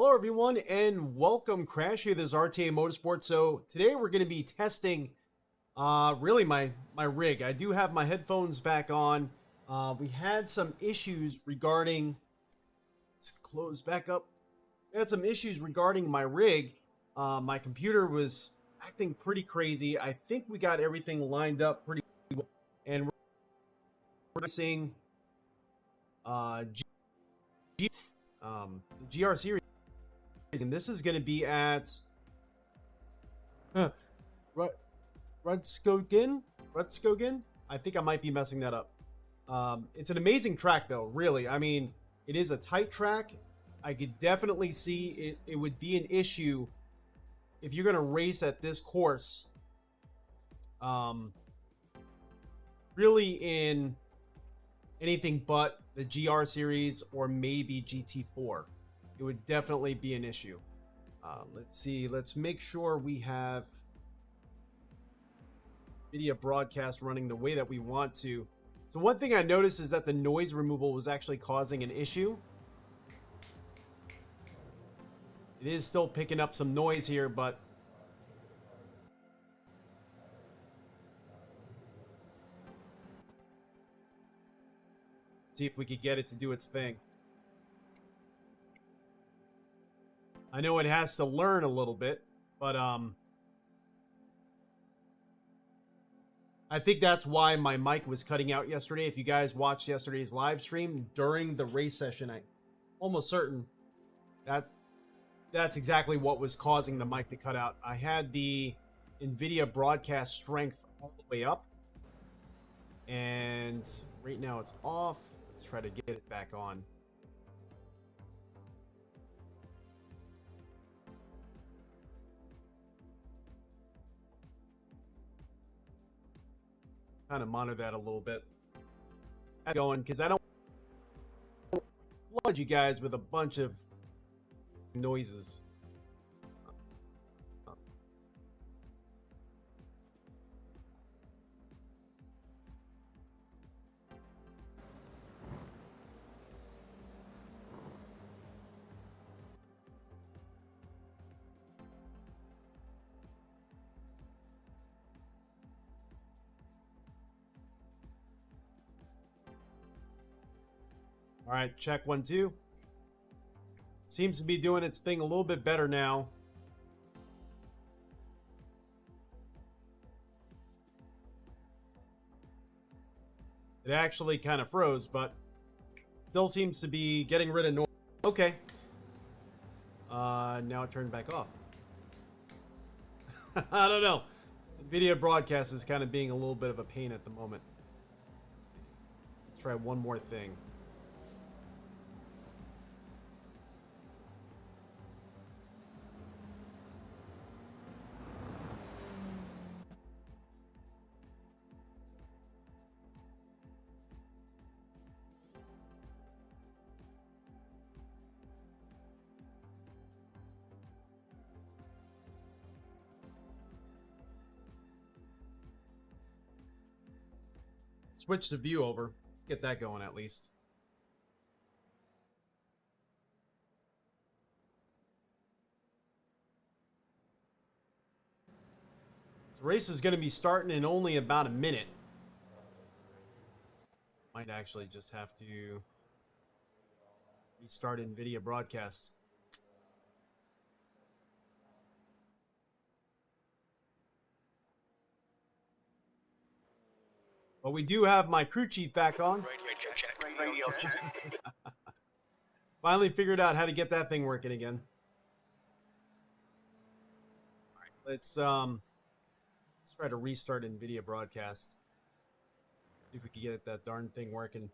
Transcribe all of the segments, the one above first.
Hello everyone and welcome. Crash here. This is RTA Motorsport. So today we're going to be testing really my rig. I do have my headphones back on. We had some issues regarding, let's close back up. We had some issues regarding my rig. My computer was acting pretty crazy. I think we got everything lined up pretty well, and we're racing the GR series. And this is going to be at Rudskogen. I think I might be messing that up. It's an amazing track, though. Really, I mean, it is a tight track. I could definitely see it would be an issue if you're going to race at this course. Really in anything but the GR series or maybe GT4. It would definitely be an issue. Let's see. Let's make sure we have video broadcast running the way that we want to. So one thing I noticed is that the noise removal was actually causing an issue. It is still picking up some noise here, but see if we could get it to do its thing. I know it has to learn a little bit, but I think that's why my mic was cutting out yesterday. If you guys watched yesterday's live stream during the race session, I'm almost certain that that's exactly what was causing the mic to cut out. I had the NVIDIA broadcast strength all the way up, and right now it's off. Let's try to get it back on. Kind of monitor that a little bit. Going because I don't flood you guys with a bunch of noises. All right, check 1 2. Seems to be doing its thing a little bit better now. It actually kind of froze, but still seems to be getting rid of noise. Okay. Now it turned back off. I don't know. Video broadcast is kind of being a little bit of a pain at the moment. Let's see. Let's try one more thing. Switch the view over. Let's get that going at least. This race is going to be starting in only about a minute. Might actually just have to restart NVIDIA broadcast. But we do have my crew chief back on. Radio check. Radio check. Finally figured out how to get that thing working again. All right, let's try to restart NVIDIA broadcast. See if we can get that darn thing working.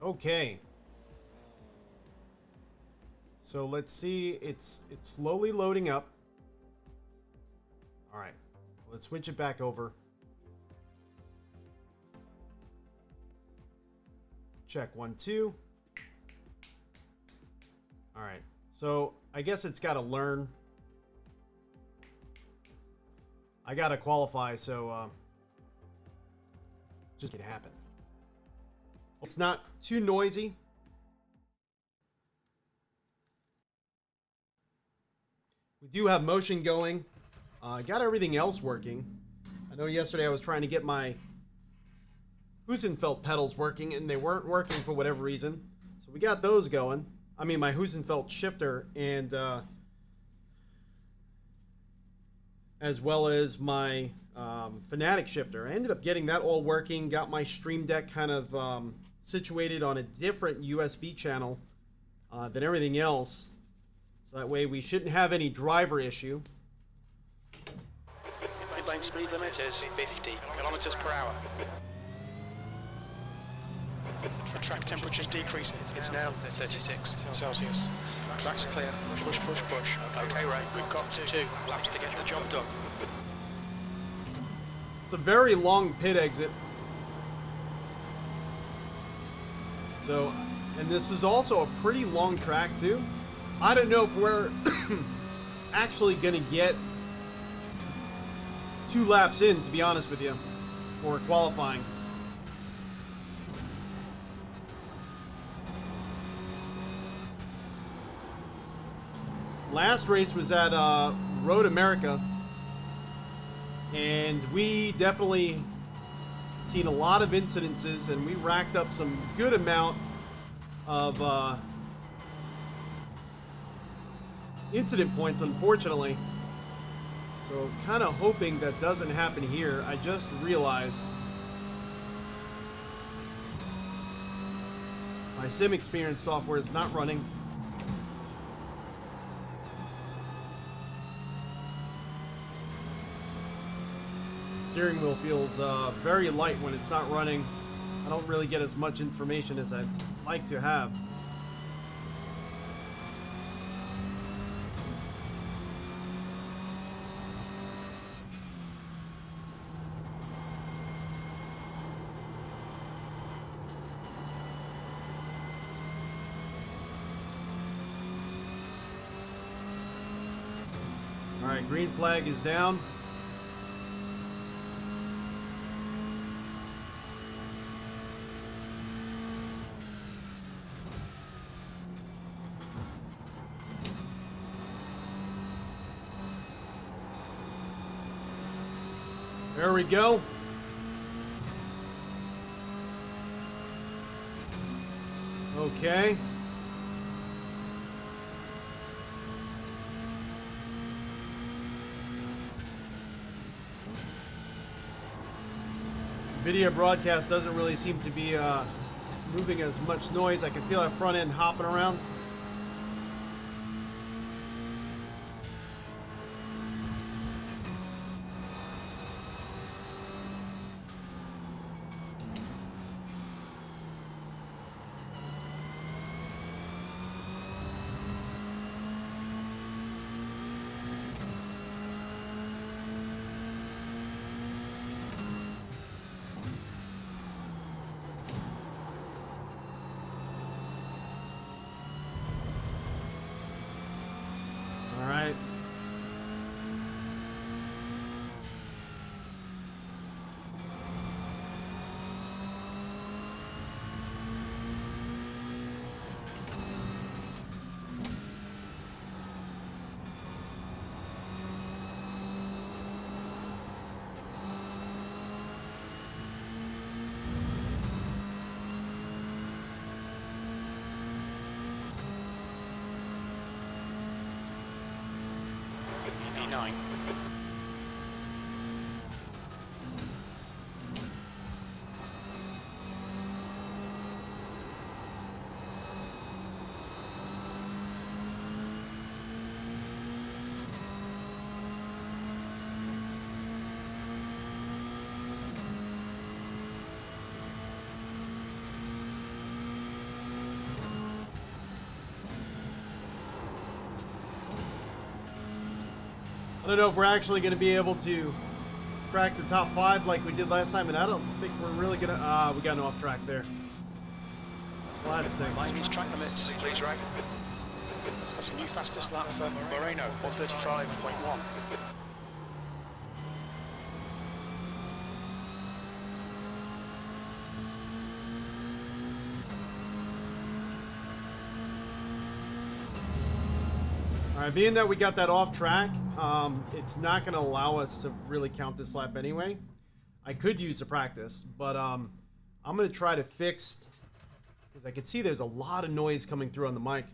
Okay. So let's see. It's slowly loading up. All right. Let's switch it back over. Check 1, 2. All right. So I guess it's got to learn. I got to qualify, so just it happen. It's not too noisy. We do have motion going. Got everything else working. I know yesterday I was trying to get my Husenfeld pedals working, and they weren't working for whatever reason. So we got those going. I mean, my Husenfeld shifter, and as well as my Fanatec shifter. I ended up getting that all working. Got my Stream Deck kind of situated on a different USB channel than everything else. So that way we shouldn't have any driver issue. Mid-lane speed limit is 50 kilometers per hour. The track temperature's decreasing. It's now 36 Celsius. Track's clear. Push, push, push. Okay, Ray, we've got 2 laps to get the job done. It's a very long pit exit. So, and this is also a pretty long track too. I don't know if we're actually gonna get 2 laps in, to be honest with you, for qualifying. Last race was at Road America, and we definitely seen a lot of incidences, and we racked up some good amount of incident points, unfortunately. So kind of hoping that doesn't happen here. I just realized my sim experience software is not running. Steering wheel feels very light when it's not running. I don't really get as much information as I'd like to have. All right, green flag is down. There we go. Okay. Video broadcast doesn't really seem to be moving as much noise. I can feel that front end hopping around. E9. don't know if we're actually going to be able to crack the top 5 like we did last time, and I don't think we're really going to... we got an off track there. Well, that stinks. Ladies, track limits, please, Ray. That's a new fastest lap for Moreno, 135.1. All right, being that we got that off track, it's not going to allow us to really count this lap anyway. I could use the practice, but I'm going to try to fix, because I can see there's a lot of noise coming through on the mic.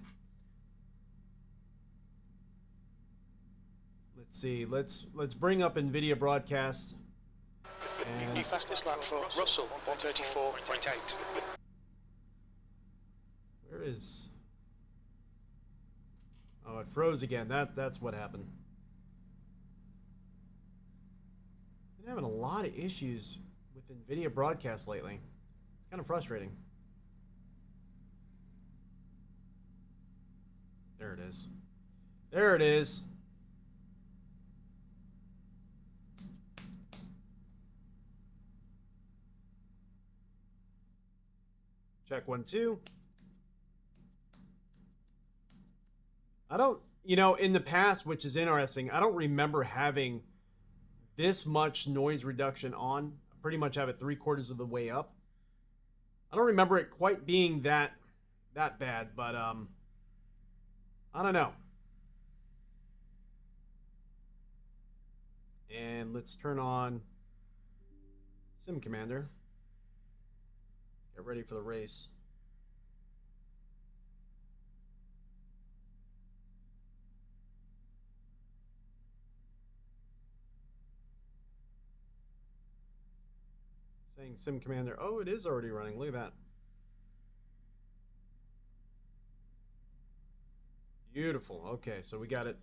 Let's see, let's bring up NVIDIA broadcast. And New fastest lap for Russell, 134.8. where is... Oh, it froze again. That's what happened. Been having a lot of issues with NVIDIA broadcast lately. It's kind of frustrating. There it is. There it is. Check 1, 2. I don't, you know, in the past, which is interesting, I don't remember having this much noise reduction on. I pretty much have it 3/4 of the way up. I don't remember it quite being that bad, but I don't know. And let's turn on Sim Commander. Get ready for the race. Saying Sim Commander. Oh, it is already running. Look at that. Beautiful. Okay, so we got it.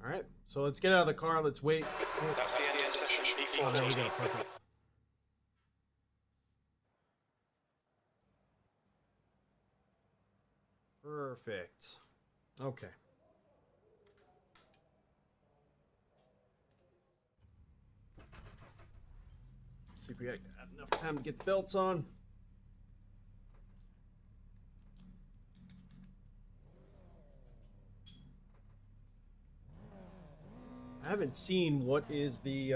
All right, so let's get out of the car. Let's wait. That's the end of the session. Oh, there we go. Perfect. Perfect. Okay. See if we got enough time to get the belts on. I haven't seen what is the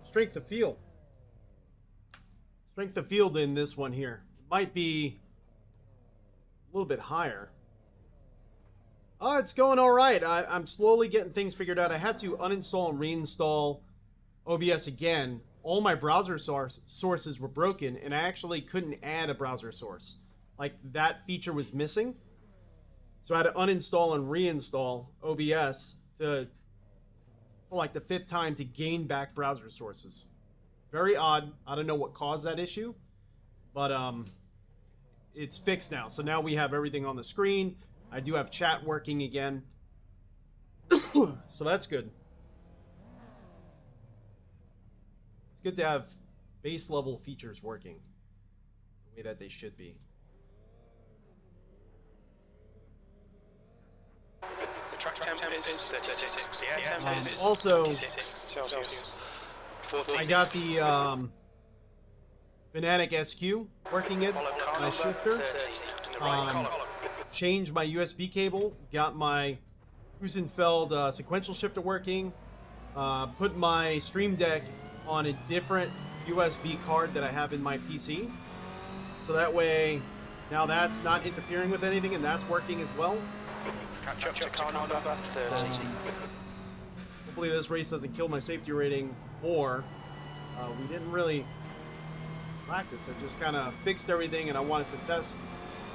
strength of field. Strength of field in this one here. It might be a little bit higher. Oh, it's going all right. I'm slowly getting things figured out. I had to uninstall and reinstall OBS again. All my browser sources were broken, and I actually couldn't add a browser source. Like, that feature was missing. So I had to uninstall and reinstall OBS for like the 5th time to gain back browser sources. Very odd. I don't know what caused that issue, but it's fixed now. So now we have everything on the screen. I do have chat working again. So that's good. It's good to have base level features working the way that they should be. Track temp is 36. The air temp is Also, 26 Celsius. I got the Fanatec SQ working in my shifter. Changed my USB cable. Got my Husenfeld sequential shifter working. Put my Stream Deck on a different USB card that I have in my PC. So that way Now that's not interfering with anything, and that's working as well. Catch up to car number 30. Hopefully this race doesn't kill my safety rating more. We didn't really practice. I just kind of fixed everything, and I wanted to test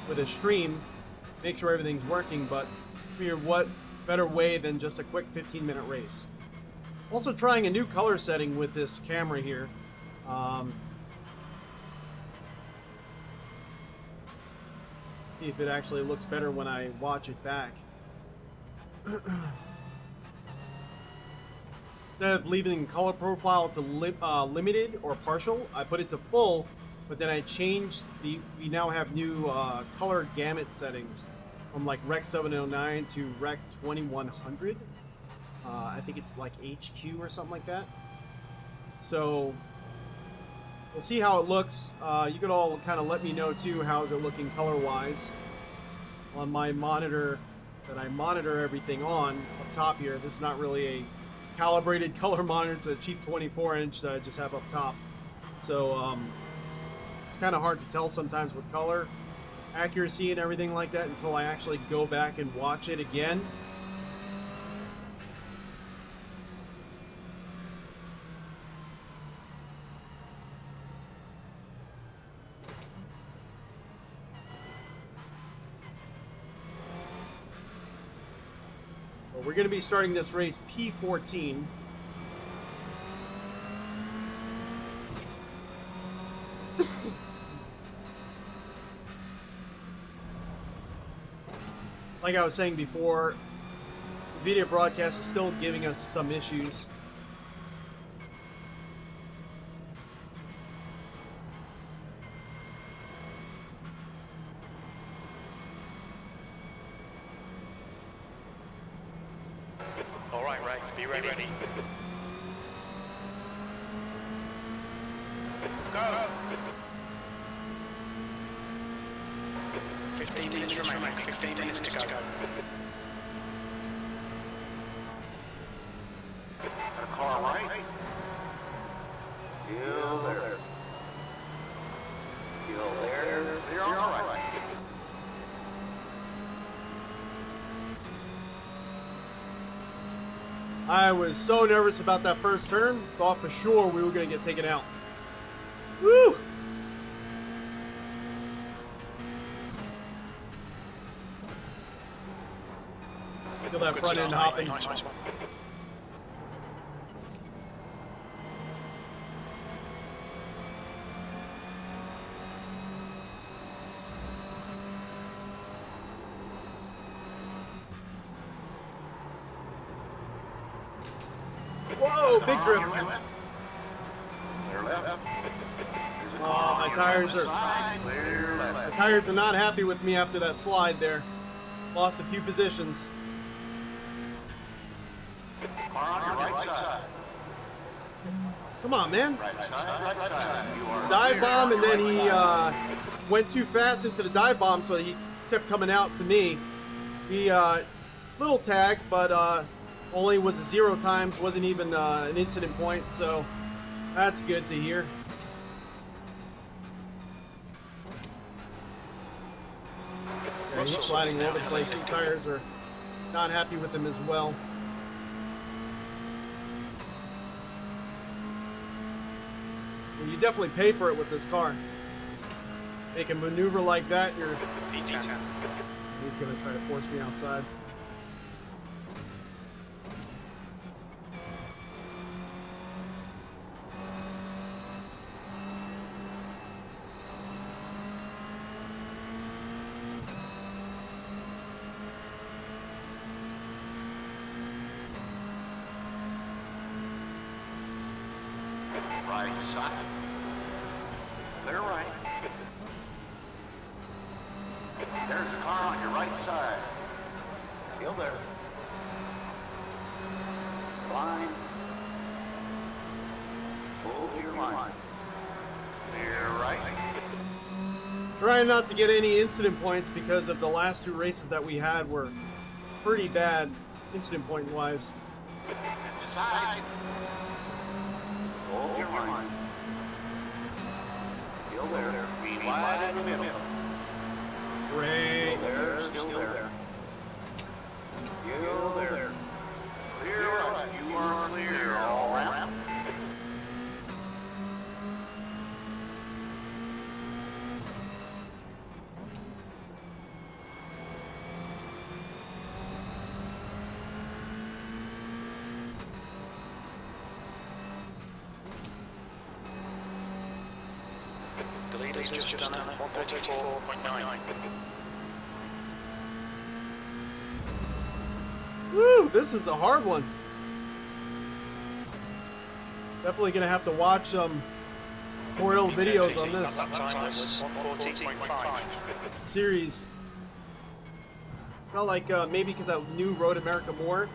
with a stream, make sure everything's working, but figure what better way than just a quick 15-minute race. Also trying a new color setting with this camera here. See if it actually looks better when I watch it back. Instead of leaving color profile to limited or partial, I put it to full, but then I changed we now have new color gamut settings from like Rec 709 to Rec 2100. I think it's like HQ or something like that. So we'll see how it looks. You could all kind of let me know too, how's it looking color-wise on my monitor that I monitor everything on up top here. This is not really a calibrated color monitor. It's a cheap 24-inch that I just have up top. So it's kind of hard to tell sometimes with color accuracy and everything like that until I actually go back and watch it again. We're going to be starting this race P14. Like I was saying before, the video broadcast is still giving us some issues. All right, Ray, be ready. Go! 15 minutes remaining, 15 minutes to go. A car right. Still there. Still there. You're all right. I was so nervous about that first turn, thought for sure we were going to get taken out. Woo! Feel that front end hopping. Nice one. Whoa, big drift. Clear left. Oh, my tires are not happy with me after that slide there. Lost a few positions. Car on your right side. Come on, man. Right side, right side. You are Dive clear. bomb, and then he went too fast into the dive bomb, so he kept coming out to me. He little tag, but only was a 0 times, wasn't even an incident point, so that's good to hear. Yeah, he's sliding all over the place. These tires are not happy with him as well. Well, you definitely pay for it with this car. Make a maneuver like that, you're... P10. He's gonna try to force me outside. Right side. Clear right. There's a car on your right side. Still there. Line. Hold your line. Clear right. Trying not to get any incident points because of the last 2 races that we had were pretty bad incident point wise. Side. Hold your line. Still there. Wide in the middle. Great. There, still there. Still there. Clear right. You are clear all around. The lead is just done at 134.9. Woo, this is a hard one. Definitely gonna have to watch some tutorial videos on this That time was 114.5. series. Felt like maybe because I knew Road America more,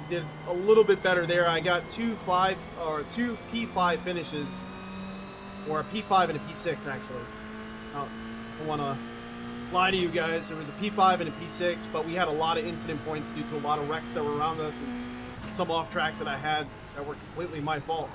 did a little bit better there. I got two P5 finishes, or a P5 and a P6 actually. I don't want to lie to you guys. There was a P5 and a P6, but we had a lot of incident points due to a lot of wrecks that were around us and some off tracks that I had that were completely my fault.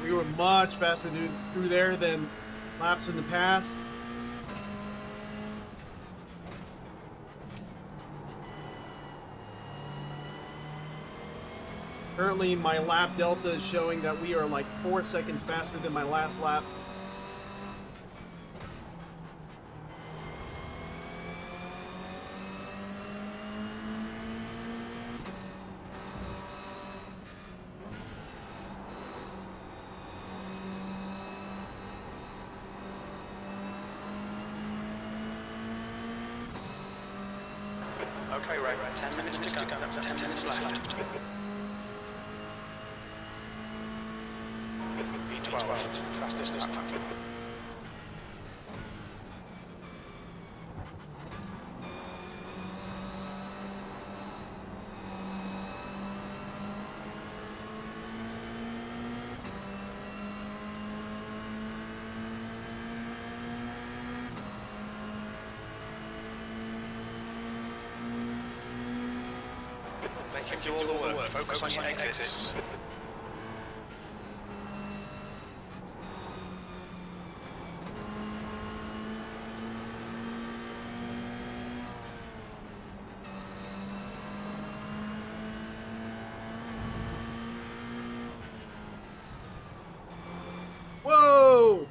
We were much faster through there than laps in the past. Currently, my lap delta is showing that we are like 4 seconds faster than my last lap. Okay, right, 10 minutes to go. That's 10 minutes left. V12, fastest lap. They can do all the work. Focus on your exits. Whoa!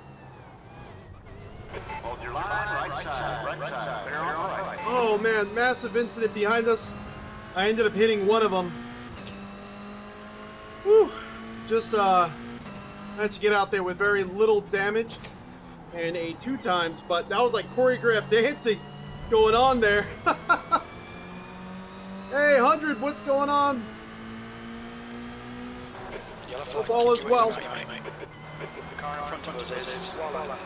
Hold your line, right side. Clear on right. Oh man, massive incident behind us. I ended up hitting one of them. Whew. Just managed to get out there with very little damage and a 2 times, but that was like choreographed dancing going on there. Hey, 100, what's going on? Hope all is well. The car in front of us is Walla.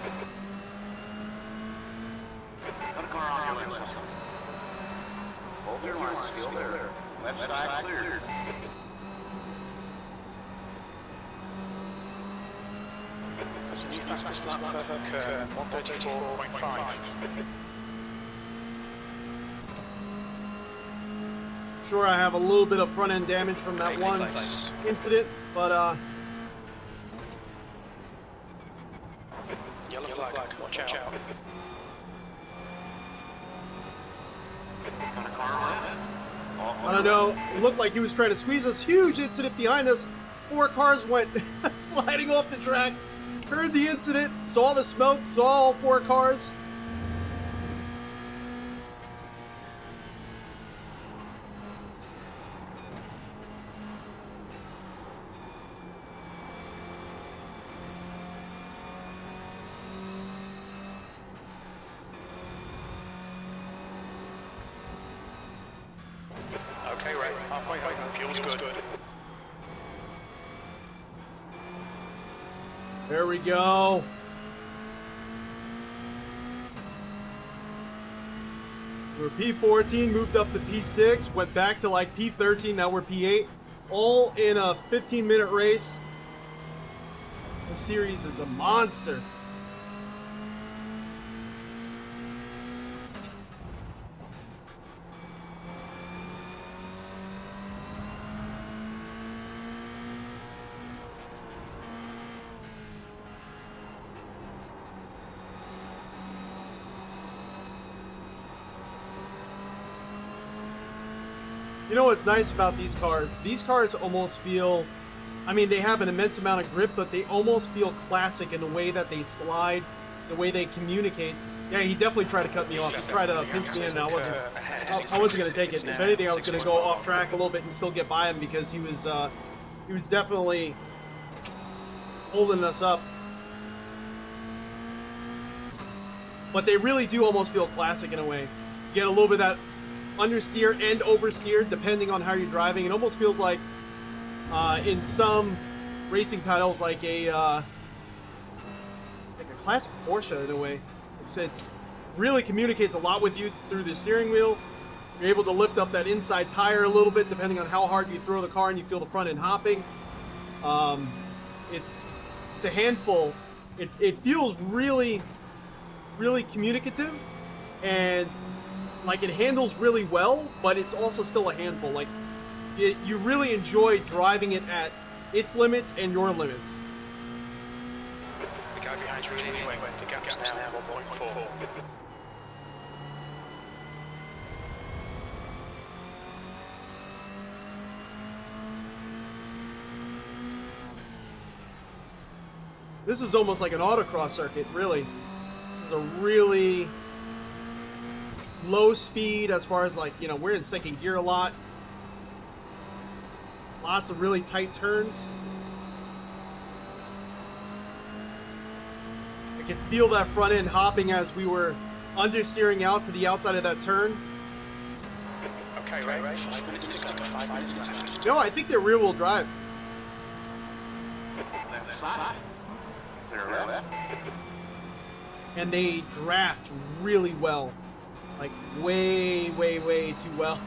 Got a car on your left side. Hold your line, still there. Left side cleared. This is the fastest lap per curve, 134.5. Sure, I have a little bit of front end damage from that one incident, but Yellow flag, watch out. I don't know. It looked like he was trying to squeeze us. Huge incident behind us. 4 cars went sliding off the track. Heard the incident, saw the smoke, saw all 4 cars. Okay, right, halfway home, fuel's good. There we go. We were P14, moved up to P6, went back to like P13, now we're P8. all in a 15-minute race. This series is a monster. You know what's nice about these cars? These cars almost feel, I mean, they have an immense amount of grip, but they almost feel classic in the way that they slide, the way they communicate. Yeah, he definitely tried to cut me off. He tried to pinch me in, and I wasn't going to take it. If anything, I was going to go off track a little bit and still get by him because he was definitely holding us up. But they really do almost feel classic in a way. You get a little bit of that understeer and oversteer depending on how you're driving. It almost feels like in some racing titles like a classic Porsche in a way. It's really communicates a lot with you through the steering wheel. You're able to lift up that inside tire a little bit depending on how hard you throw the car and you feel the front end hopping. It's a handful. It feels really communicative, and like it handles really well, but it's also still a handful. Like you really enjoy driving it at its limits and your limits. The guy behind you anyway. The gap's now 1.4. This is almost like an autocross circuit, really. This is a really low speed as far as, like, you know, we're in second gear a lot. Lots of really tight turns. I could feel that front end hopping as we were understeering out to the outside of that turn. Okay, right. 5 minutes to go. 5 minutes left. No, I think they're rear wheel drive. Left side. Clear left. And they draft really well. Like way too well.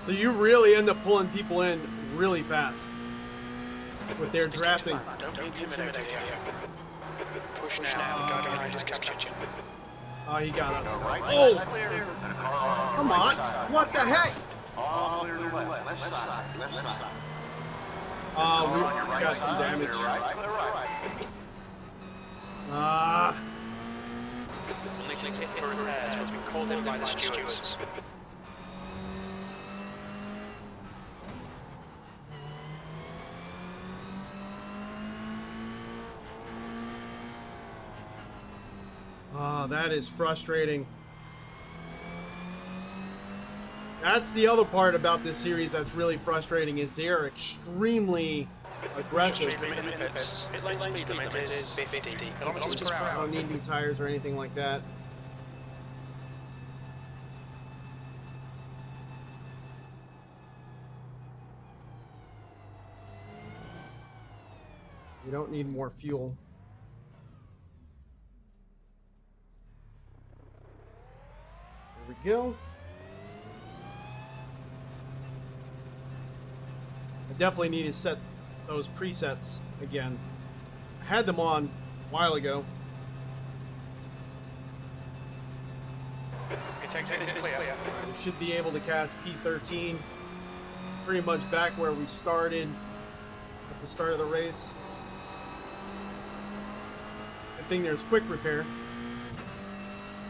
So you really end up pulling people in really fast with their drafting. Don't be intimidated here. Push now. The guy behind is captured you. Oh, he got us. Right. Oh, Clear. come on. What the heck? All clear to left. Left side. Left side. We got some damage. Clear right. Only to tip for repairs has been called in by the stewards. That is frustrating. That's the other part about this series that's really frustrating, is they are extremely aggressive. Mid-lane speed limit is 50 kilometers per I hour. don't need new tires or anything like that. You don't need more fuel. There we go. I definitely need to set those presets again. I had them on a while ago. It takes it clear. We should be able to catch P13 pretty much back where we started at the start of the race. Good thing there's quick repair.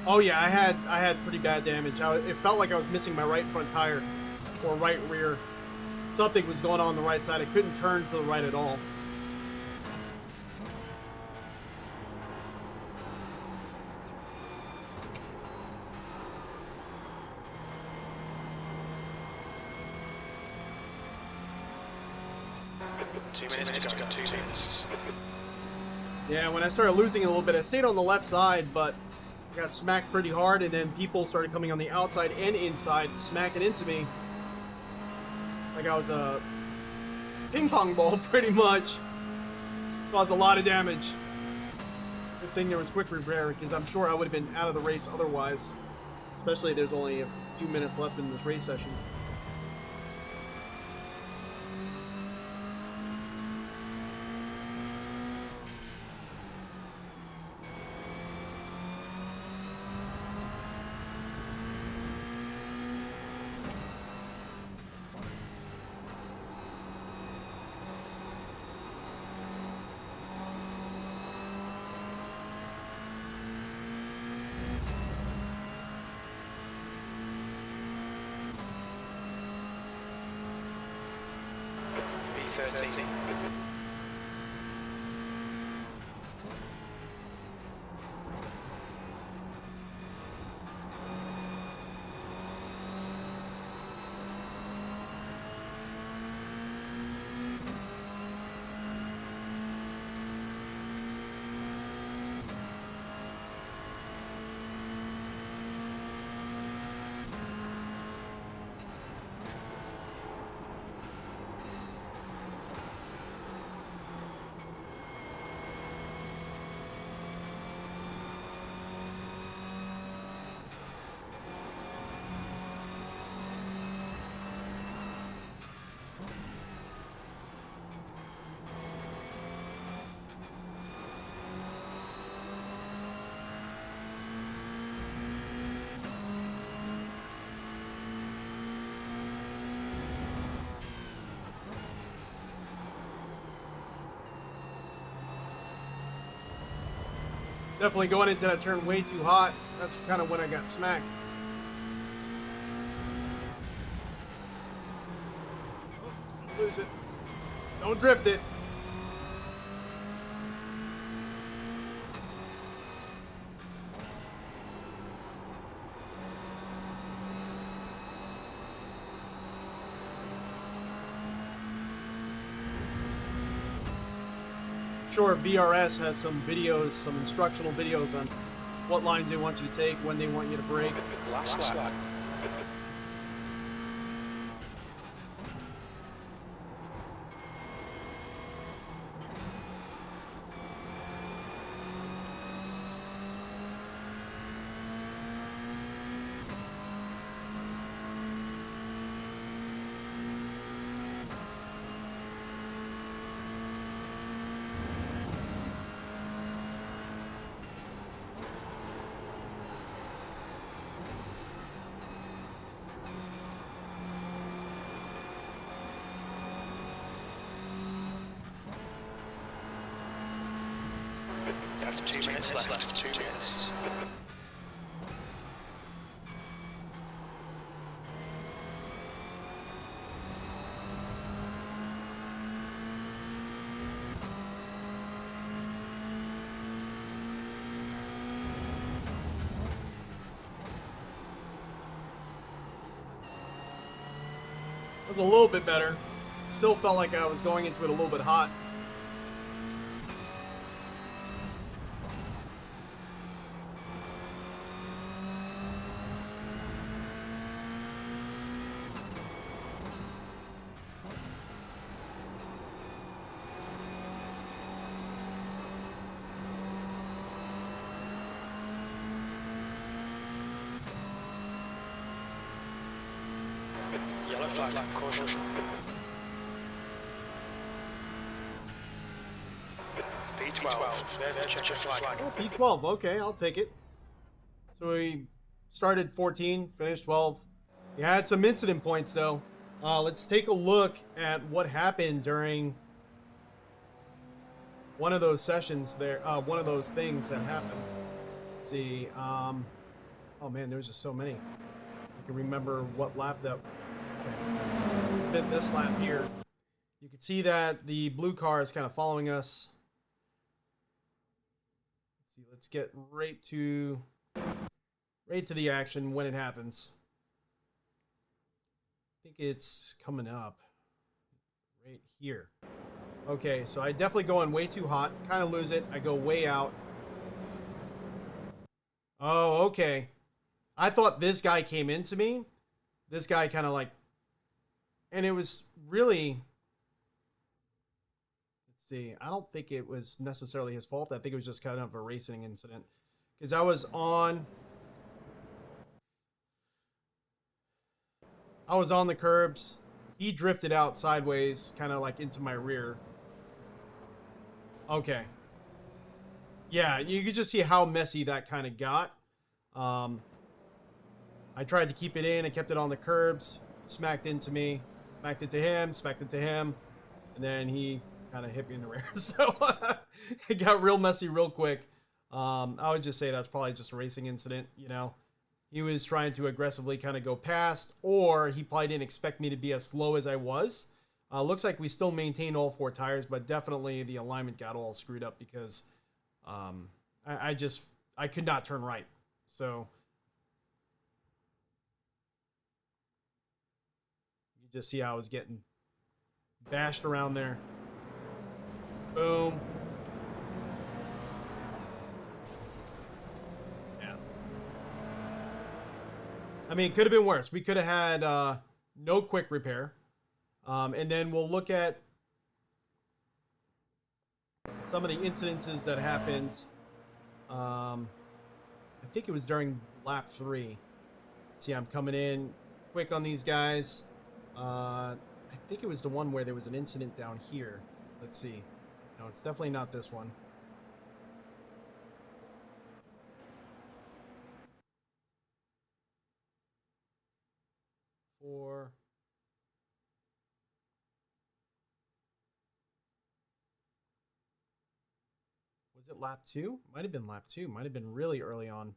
Oh yeah, I had pretty bad damage. It felt like I was missing my right front tire or right rear. Something was going on the right side. I couldn't turn to the right at all. 2 minutes to go. 2 minutes. Yeah, when I started losing it a little bit, I stayed on the left side, but I got smacked pretty hard, and then people started coming on the outside and inside, smacking into me. Like I was a ping pong ball, pretty much. Caused a lot of damage. Good thing there was quick repair, because I'm sure I would have been out of the race otherwise. Especially there's only a few minutes left in this race session. B13. Definitely going into that turn way too hot. That's kind of when I got smacked. Oh, don't lose it. Don't drift it. Sure, VRS has some videos, some instructional videos on what lines they want you to take, when they want you to brake. Last lap. That's 2 minutes left. 2 minutes. That was a little bit better. Still felt like I was going into it a little bit hot. Yellow flag, caution. B12, there's the checker flag. Oh, P12, okay, I'll take it. So we started 14, finished 12. We had some incident points though. Let's take a look at what happened during one of those sessions there, one of those things that happened. Let's see, oh man, there's just so many. I can remember what lap that, okay. Bit this lap here. You can see that the blue car is kind of following us. Let's get right to the action when it happens. I think it's coming up right here. Okay, so I definitely go in way too hot. Kind of lose it. I go way out. Oh, okay. I thought this guy came into me. This guy kind of like... And it was really... Let's see. I don't think it was necessarily his fault. I think it was just kind of a racing incident. Because I was on the curbs. He drifted out sideways, kind of like into my rear. Okay. Yeah, you could just see how messy that kind of got. I tried to keep it in. I kept it on the curbs. Smacked into me. Smacked into him. Smacked into him. And then he kind of hit me in the rear. So it got real messy real quick. I would just say that's probably just a racing incident, you know. He was trying to aggressively kind of go past, or he probably didn't expect me to be as slow as I was. Looks like we still maintained all 4 tires, but definitely the alignment got all screwed up because I could not turn right. So you just see how I was getting bashed around there. Boom. Yeah. I mean, it could have been worse. We could have had no quick repair. And then we'll look at some of the incidences that happened. I think it was during lap 3. See, I'm coming in quick on these guys. I think it was the one where there was an incident down here. Let's see. No, it's definitely not this one. Four. Was it lap 2? Might have been lap 2. Might have been really early on.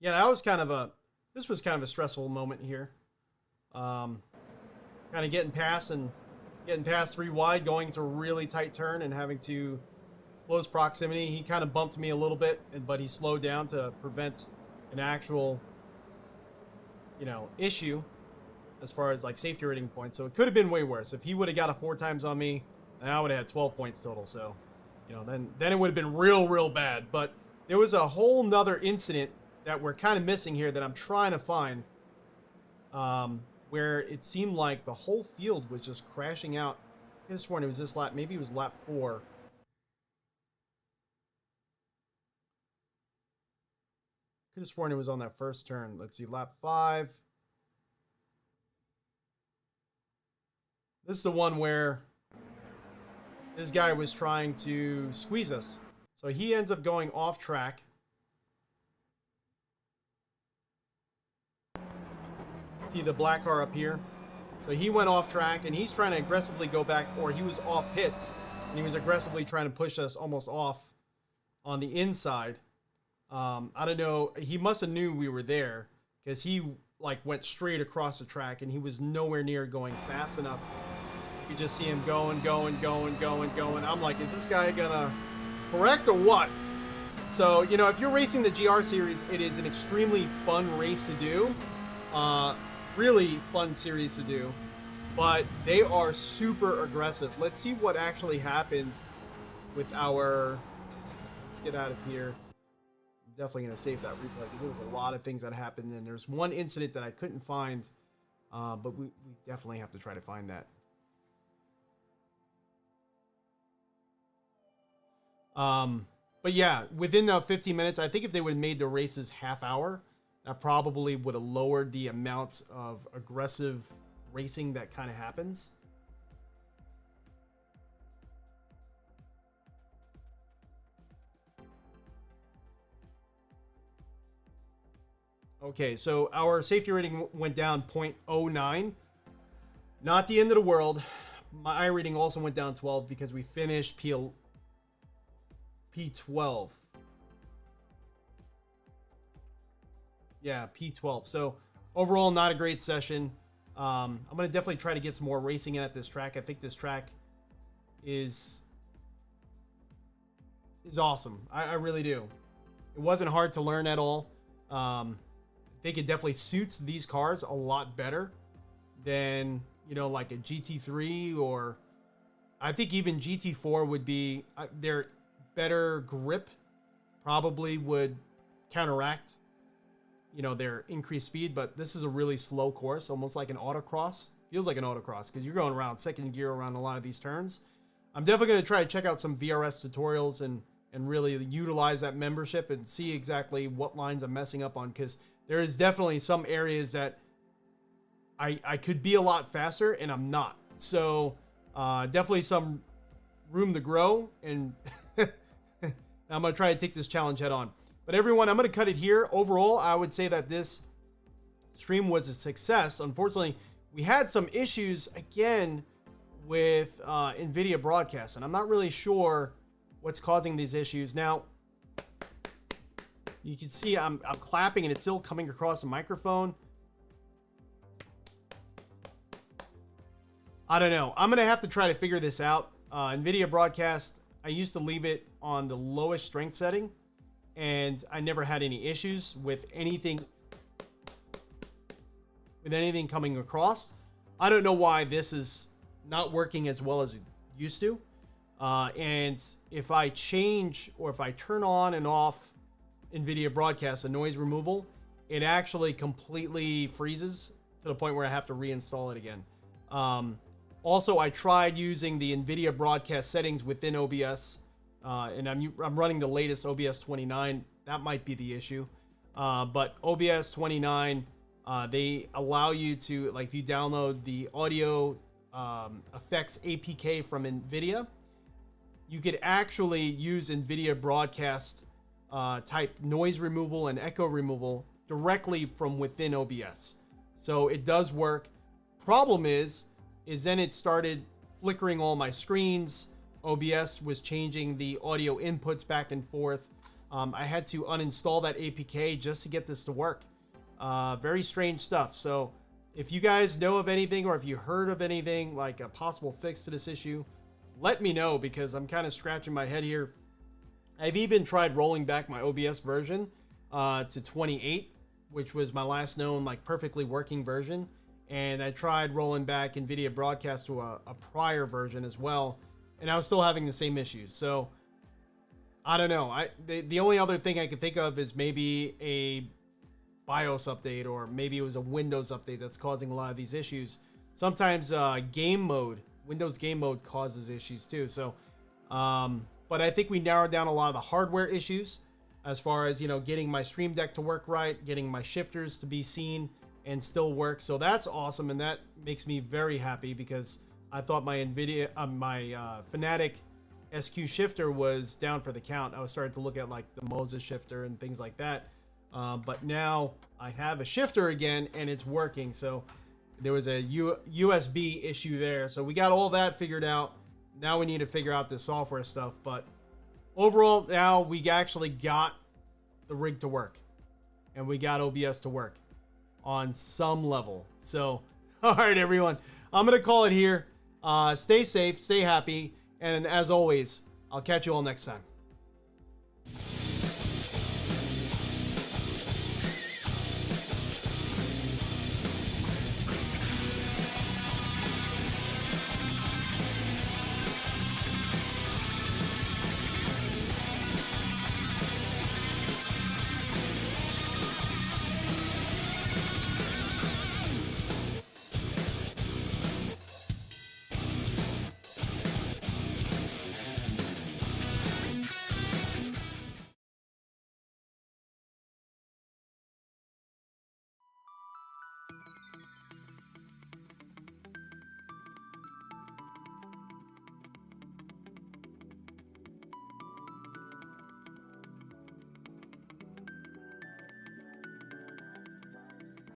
Yeah, that was kind of a... This was kind of a stressful moment here. Kind of getting past 3 wide, going to a really tight turn and having to close proximity. He kind of bumped me a little bit, but he slowed down to prevent an actual, you know, issue as far as like safety rating points. So it could have been way worse. If he would have got a 4 times on me, then I would have had 12 points total. So, you know, then it would have been real bad. But there was a whole nother incident that we're kind of missing here that I'm trying to find, where it seemed like the whole field was just crashing out. I could have sworn it was this lap. Maybe it was lap 4. Could have sworn it was on that first turn. Let's see, lap 5. This is the one where this guy was trying to squeeze us. So he ends up going off track. See the black car up here? So he went off track and he's trying to aggressively go back, or he was off pits and he was aggressively trying to push us almost off on the inside. I don't know. He must have knew we were there because he like went straight across the track and he was nowhere near going fast enough. You just see him going. I'm like, is this guy gonna correct or what? So, you know, if you're racing the GR series, it is an extremely fun race to do. Really fun series to do, but they are super aggressive. Let's see what actually happened with our... Let's get out of here. I'm definitely going to save that replay because there was a lot of things that happened, and there's one incident that I couldn't find, but we definitely have to try to find that. But yeah, within the 15 minutes, I think if they would have made the races half hour, that probably would have lowered the amount of aggressive racing that kind of happens. Okay, so our safety rating went down 0.09. Not the end of the world. My rating also went down 12 because we finished P12. Yeah, P12. So overall, not a great session. I'm going to definitely try to get some more racing in at this track. I think this track is awesome. I really do. It wasn't hard to learn at all. I think it definitely suits these cars a lot better than, you know, like a GT3, or I think even GT4 would be, their better grip probably would counteract, you know, their increased speed. But this is a really slow course, almost like an autocross. Feels like an autocross because you're going around second gear around a lot of these turns. I'm definitely going to try to check out some VRS tutorials and really utilize that membership and see exactly what lines I'm messing up on, because there is definitely some areas that I could be a lot faster and I'm not. So definitely some room to grow, and I'm going to try to take this challenge head on. But everyone, I'm going to cut it here. Overall, I would say that this stream was a success. Unfortunately, we had some issues again with NVIDIA broadcast, and I'm not really sure what's causing these issues. Now, you can see I'm clapping and it's still coming across the microphone. I don't know. I'm going to have to try to figure this out. NVIDIA broadcast, I used to leave it on the lowest strength setting, and I never had any issues with anything coming across. I don't know why this is not working as well as it used to. And if I change, or if I turn on and off NVIDIA broadcast, the noise removal, it actually completely freezes to the point where I have to reinstall it again. Also, I tried using the NVIDIA broadcast settings within OBS, and I'm running the latest OBS 29. That might be the issue. But OBS 29, they allow you to, like, if you download the audio effects APK from NVIDIA, you could actually use NVIDIA broadcast type noise removal and echo removal directly from within OBS. So it does work. Problem is then it started flickering all my screens. OBS was changing the audio inputs back and forth. I had to uninstall that APK just to get this to work. Very strange stuff. So if you guys know of anything, or if you heard of anything like a possible fix to this issue, let me know, because I'm kind of scratching my head here. I've even tried rolling back my OBS version to 28, which was my last known like perfectly working version. And I tried rolling back NVIDIA broadcast to a prior version as well, and I was still having the same issues. So I don't know. The only other thing I could think of is maybe a BIOS update, or maybe it was a Windows update that's causing a lot of these issues. Sometimes game mode, Windows game mode, causes issues too. So, but I think we narrowed down a lot of the hardware issues, as far as, you know, getting my Stream Deck to work right, getting my shifters to be seen and still work. So that's awesome, and that makes me very happy, because I thought my Fanatec SQ shifter was down for the count. I was starting to look at like the Moses shifter and things like that. But now I have a shifter again, and it's working. So there was a USB issue there. So we got all that figured out. Now we need to figure out the software stuff. But overall, now we actually got the rig to work, and we got OBS to work on some level. So, all right, everyone, I'm going to call it here. Stay safe, stay happy. And as always, I'll catch you all next time.